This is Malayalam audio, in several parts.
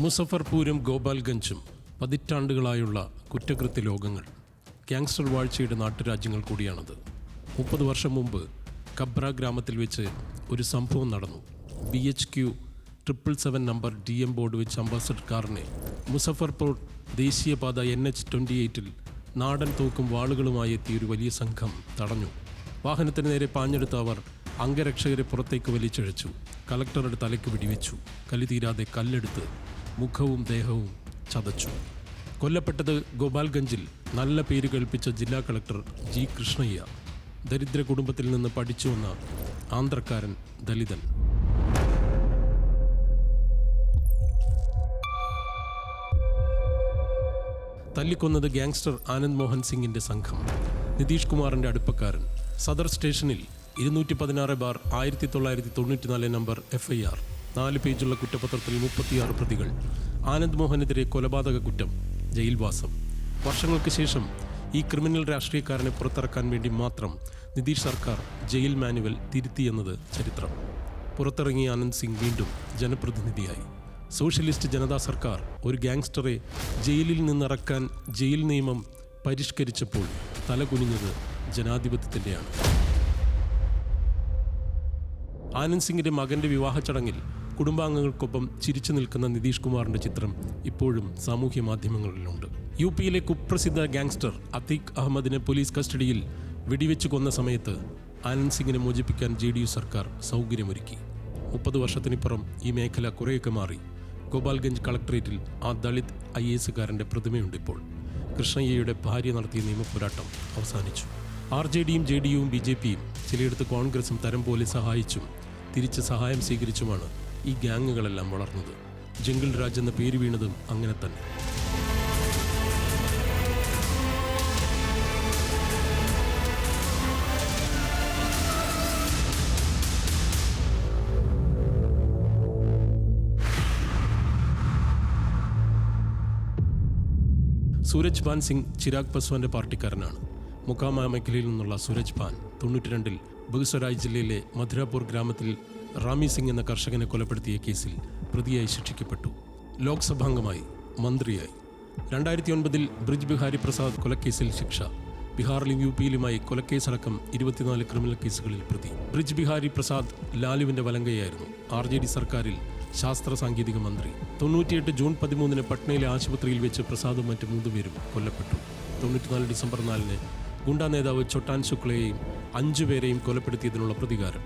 മുസഫർപൂരും ഗോപാൽഗഞ്ചും പതിറ്റാണ്ടുകളായുള്ള കുറ്റകൃത്യ ലോകങ്ങൾ, ഗ്യാങ്സ്റ്റർ വാഴ്ചയുടെ നാട്ടുരാജ്യങ്ങൾ കൂടിയാണത്. 30 വർഷം മുമ്പ് കബ്ര ഗ്രാമത്തിൽ വെച്ച് ഒരു സംഭവം നടന്നു. BHQ 777 നമ്പർ DM ബോർഡ് വെച്ച് അംബാസഡർ കാറിനെ മുസഫർപൂർ ദേശീയപാത NH-28 നാടൻ തോക്കും വാളുകളുമായി എത്തിയ ഒരു വലിയ സംഘം തടഞ്ഞു. വാഹനത്തിന് നേരെ പാഞ്ഞെടുത്ത അവർ അംഗരക്ഷകരെ പുറത്തേക്ക് വലിച്ചിഴച്ചു. കളക്ടറുടെ തലയ്ക്ക് വെടിവെച്ചു. കലി തീരാതെ കല്ലെടുത്ത് മുഖവും ദേഹവും ചതച്ചു. കൊല്ലപ്പെട്ടത് ഗോപാൽഗഞ്ചിൽ നല്ല പേര് കേൾപ്പിച്ച ജില്ലാ കളക്ടർ G. കൃഷ്ണയ്യ. ദരിദ്ര കുടുംബത്തിൽ നിന്ന് പഠിച്ചു വന്ന ആന്ധ്രക്കാരൻ ദലിതൻ. തല്ലിക്കൊന്നത് ഗ്യാങ്സ്റ്റർ ആനന്ദ് മോഹൻ സിംഗിന്റെ സംഘം. നിതീഷ് കുമാറിന്റെ അടുപ്പക്കാരൻ. സദർ സ്റ്റേഷനിൽ 216/1994 നമ്പർ FIR. 4 പേജുള്ള കുറ്റപത്രത്തിൽ 36 പ്രതികൾ. ആനന്ദ് മോഹനെതിരെ കൊലപാതക കുറ്റം, ജയിൽവാസം. വർഷങ്ങൾക്ക് ശേഷം ഈ ക്രിമിനൽ രാഷ്ട്രീയക്കാരനെ പുറത്തിറക്കാൻ വേണ്ടി മാത്രം നിതീഷ് സർക്കാർ ജയിൽ മാനുവൽ തിരുത്തിയെന്നത് ചരിത്രം. പുറത്തിറങ്ങിയ ആനന്ദ് സിംഗ് വീണ്ടും ജനപ്രതിനിധിയായി. സോഷ്യലിസ്റ്റ് ജനതാ സർക്കാർ ഒരു ഗ്യാങ്സ്റ്ററെ ജയിലിൽ നിന്നിറക്കാൻ ജയിൽ നിയമം പരിഷ്കരിച്ചപ്പോൾ തലകുനിഞ്ഞത് ജനാധിപത്യത്തിൻ്റെയാണ്. ആനന്ദ് സിംഗിന്റെ മകന്റെ വിവാഹ ചടങ്ങിൽ കുടുംബാംഗങ്ങൾക്കൊപ്പം ചിരിച്ചു നിൽക്കുന്ന നിതീഷ് കുമാറിന്റെ ചിത്രം ഇപ്പോഴും സാമൂഹ്യ മാധ്യമങ്ങളിലുണ്ട്. UP-യിലെ കുപ്രസിദ്ധ ഗ്യാങ്സ്റ്റർ അത്തീഖ് അഹമ്മദിനെ പോലീസ് കസ്റ്റഡിയിൽ വെടിവെച്ച് കൊന്ന സമയത്ത് ആനന്ദ് സിംഗിനെ മോചിപ്പിക്കാൻ JDU സർക്കാർ സൗകര്യമൊരുക്കി. 30 വർഷത്തിനിപ്പുറം ഈ മേഖല കുറേയൊക്കെ മാറി. ഗോപാൽഗഞ്ച് കളക്ടറേറ്റിൽ ആ ദളിത് IAS-കാരൻ്റെ പ്രതിമയുണ്ടിപ്പോൾ. കൃഷ്ണയ്യയുടെ ഭാര്യ നടത്തിയ നിയമപോരാട്ടം അവസാനിച്ചു. RJD-യും JDU-യും BJP-യും ചിലയിടത്ത് കോൺഗ്രസും തരം പോലെ സഹായിച്ചും തിരിച്ച് സഹായം സ്വീകരിച്ചുമാണ് ഈ ഗ്യാങ്ങുകളെല്ലാം വളർന്നത്. ജംഗിൾ രാജ് എന്ന പേര് വീണതും അങ്ങനെ തന്നെ. സൂരജ് ഭാൻ സിംഗ് ചിരാഗ് പസ്വാന്റെ പാർട്ടിക്കാരനാണ്. മുക്കാമ മേഖലയിൽ നിന്നുള്ള സൂരജ് ഭാൻ 92-ൽ ബഗുസരായ് ജില്ലയിലെ മധുരാപൂർ ഗ്രാമത്തിൽ റാമി സിംഗ് എന്ന കർഷകനെ കൊലപ്പെടുത്തിയ കേസിൽ പ്രതിയായി ശിക്ഷിക്കപ്പെട്ടു. ലോക്സഭാംഗമായി, മന്ത്രിയായി. 2009-ൽ ബ്രിജ് ബിഹാരി പ്രസാദ് കൊലക്കേസിൽ ശിക്ഷ. ബീഹാറിലും UP-യിലുമായി കൊലക്കേസടക്കം 24 ക്രിമിനൽ കേസുകളിൽ പ്രതി. ബ്രിജ് ബിഹാരി പ്രസാദ് ലാലുവിന്റെ വലങ്കയായിരുന്നു. RJD സർക്കാരിൽ ശാസ്ത്ര സാങ്കേതിക മന്ത്രി. 98 ജൂൺ 13-ന് പട്നയിലെ ആശുപത്രിയിൽ വെച്ച് പ്രസാദും മറ്റ് 3 പേരും കൊല്ലപ്പെട്ടു. 94 ഡിസംബർ 4-ന് ഗുണ്ടാ നേതാവ് ചോട്ടാൻ ശുക്ലയെയും 5 പേരെയും കൊലപ്പെടുത്തിയതിനുള്ള പ്രതികാരം.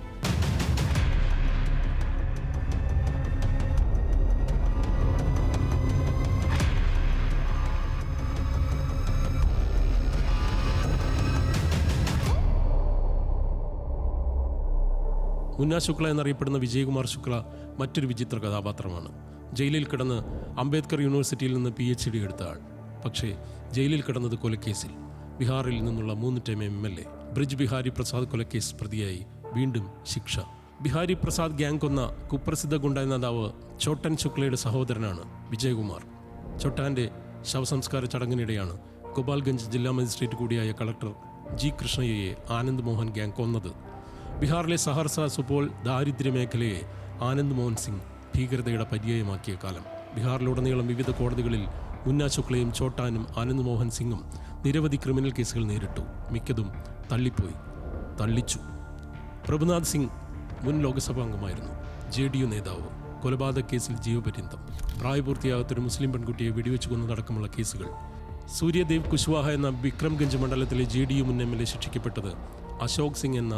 മുന്ന ശുക്ല എന്നറിയപ്പെടുന്ന വിജയകുമാർ ശുക്ല മറ്റൊരു വിചിത്ര കഥാപാത്രമാണ്. ജയിലിൽ കിടന്ന് അംബേദ്കർ യൂണിവേഴ്സിറ്റിയിൽ നിന്ന് PhD എടുത്ത ആൾ. പക്ഷേ ജയിലിൽ കിടന്നത് കൊലക്കേസിൽ. ബീഹാറിൽ നിന്നുള്ള 3 ടൈം MLA. ബ്രിജ് ബിഹാരി പ്രസാദ് കൊലക്കേസ് പ്രതിയായി വീണ്ടും ശിക്ഷ. ബിഹാരി പ്രസാദ് ഗ്യാങ് കൊന്ന കുപ്രസിദ്ധ ഗുണ്ടാ നേതാവ് ചോട്ടൻ ശുക്ലയുടെ സഹോദരനാണ് വിജയകുമാർ. ചോട്ടാന്റെ ശവസംസ്കാര ചടങ്ങിനിടെയാണ് ഗോപാൽഗഞ്ച് ജില്ലാ മജിസ്ട്രേറ്റ് കൂടിയായ കളക്ടർ G. കൃഷ്ണയ്യയെ ആനന്ദ് മോഹൻ ഗ്യാങ് കൊന്നത്. ബീഹാറിലെ സഹർസ, സുപോൾ ദാരിദ്ര്യ മേഖലയെ ആനന്ദ് മോഹൻ സിംഗ് ഭീകരതയുടെ പര്യായമാക്കിയ കാലം. ബീഹാറിലുടനീളം വിവിധ കോടതികളിൽ മുന്ന ശുക്ലയും ചോട്ടാനും ആനന്ദ് മോഹൻ സിംഗും നിരവധി ക്രിമിനൽ കേസുകൾ നേരിട്ടു. മിക്കതും തള്ളിച്ചു. പ്രഭുനാഥ് സിംഗ് മുൻ ലോക്സഭാംഗമായിരുന്നു. JDU നേതാവ്. കൊലപാതക കേസിൽ ജീവപര്യന്തം. പ്രായപൂർത്തിയാകാത്തൊരു മുസ്ലിം പെൺകുട്ടിയെ വെടിവെച്ച് കൊന്നതടക്കമുള്ള കേസുകൾ. സൂര്യദേവ് കുശ്വാഹ എന്ന വിക്രംഗഞ്ച് മണ്ഡലത്തിലെ JDU മുൻ MLA ശിക്ഷിക്കപ്പെട്ടത് അശോക് സിംഗ് എന്ന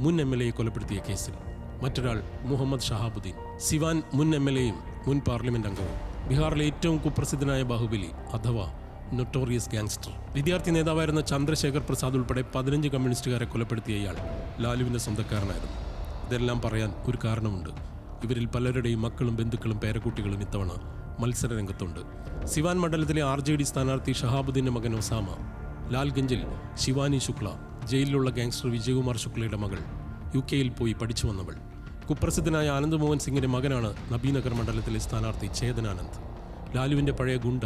മുൻ MLA കൊലപ്പെടുത്തിയ കേസിൽ. മറ്റൊരാൾ മുഹമ്മദ് ഷഹാബുദ്ദീൻ. സിവാൻ മുൻ MLA-യും മുൻ പാർലമെന്റ് അംഗവും. ബീഹാറിലെ ഏറ്റവും കുപ്രസിദ്ധനായ ബാഹുബലി അഥവാ നൊട്ടോറിയസ് ഗ്യാങ്സ്റ്റർ. വിദ്യാർത്ഥി നേതാവായിരുന്ന ചന്ദ്രശേഖർ പ്രസാദ് ഉൾപ്പെടെ 15 കമ്മ്യൂണിസ്റ്റുകാരെ കൊലപ്പെടുത്തിയ ഇയാൾ ലാലുവിന്റെ സ്വന്തക്കാരനായിരുന്നു. ഇതെല്ലാം പറയാൻ ഒരു കാരണമുണ്ട്. ഇവരിൽ പലരുടെയും മക്കളും ബന്ധുക്കളും പേരക്കുട്ടികളും ഇത്തവണ മത്സര രംഗത്തുണ്ട്. സിവാൻ മണ്ഡലത്തിലെ RJD സ്ഥാനാർത്ഥി ഷഹാബുദ്ദീന്റെ മകൻ ഒസാമ. ലാൽഗഞ്ചിൽ ശിവാനി ശുക്ല. ജയിലിലുള്ള ഗ്യാങ്സ്റ്റർ വിജയകുമാർ ശുക്ലയുടെ മകൾ. UK-യിൽ പോയി പഠിച്ചു വന്നവൾ. കുപ്രസിദ്ധനായ ആനന്ദ് മോഹൻ സിംഗിന്റെ മകനാണ് നബീനഗർ മണ്ഡലത്തിലെ സ്ഥാനാർത്ഥി ചേതനാനന്ദ്. ലാലുവിന്റെ പഴയ ഗുണ്ട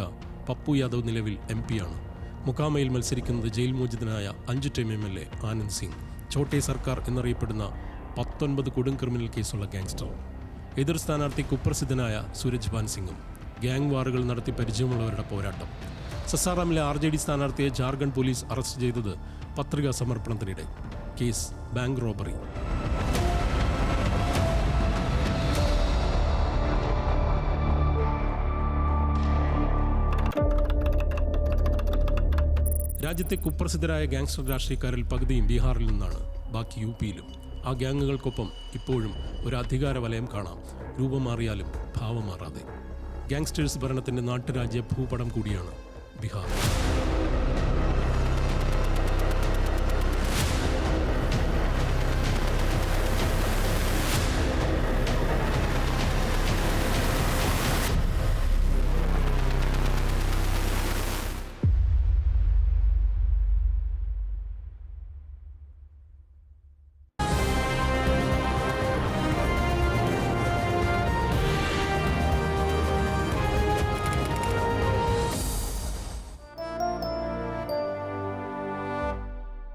പപ്പു യാദവ് നിലവിൽ MP-യാണ്. മുക്കാമയിൽ മത്സരിക്കുന്നത് ജയിൽ മോചിതനായ 5 ടൈം MLA ആനന്ദ് സിംഗ്. ചോട്ടെ സർക്കാർ എന്നറിയപ്പെടുന്ന 19 കൊടും ക്രിമിനൽ കേസുള്ള ഗ്യാങ്സ്റ്റർ. എതിർ സ്ഥാനാർത്ഥി കുപ്രസിദ്ധനായ സൂരജ് ഭാൻ സിംഗും. ഗ്യാങ് വാറുകൾ നടത്തി പരിചയമുള്ളവരുടെ പോരാട്ടം. സസാറാമിലെ RJD സ്ഥാനാർത്ഥിയെ ജാർഖണ്ഡ് പോലീസ് അറസ്റ്റ് ചെയ്തത് പത്രികാ സമർപ്പണത്തിനിടെ. Case bank robbery. രാജ്യത്തെ കുപ്രസിദ്ധരായ ഗാങ്സ്റ്റർ രാഷ്ട്രീയക്കാരിൽ പകുതിയും ബീഹാറിൽ നിന്നാണ്, ബാക്കി UP-യിലും. ആ ഗ്യാങ്ങുകൾക്കൊപ്പം ഇപ്പോഴും ഒരു അധികാര വലയം കാണാം, രൂപം മാറിയാലും ഭാവം മാറാതെ. ഗാങ്സ്റ്റേഴ്സ് ഭരണത്തിൻ്റെ നാട്ടുരാജ്യ ഭൂപടം കൂടിയാണ് ബീഹാർ.